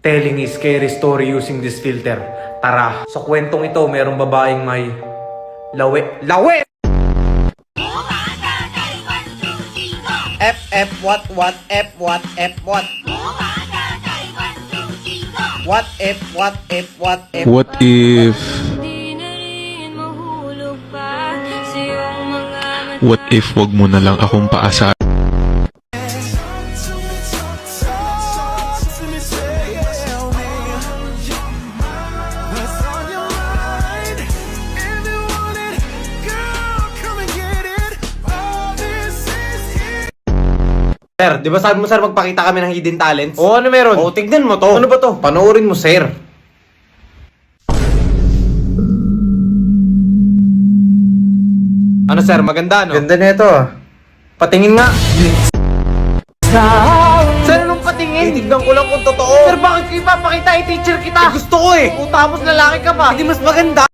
telling a scary story using this filter. Tara, sa kwentong ito, merong babaeng may lawe. F what F what What if What if wag mo na lang akong paasa? Sir, di ba sabi mo sir magpakita kami ng hidden talents? O ano meron? O, tignan mo to. Ano ba to? Panoorin mo, sir. Ano sir, maganda no? Ganda na ito ah. Patingin nga. Sir, anong patingin? Titignan ko lang kung totoo. Sir, bakit ko ipapakita? I-teacher kita. Gusto ko eh. Tapos lalaki ka pa. Hindi mas maganda.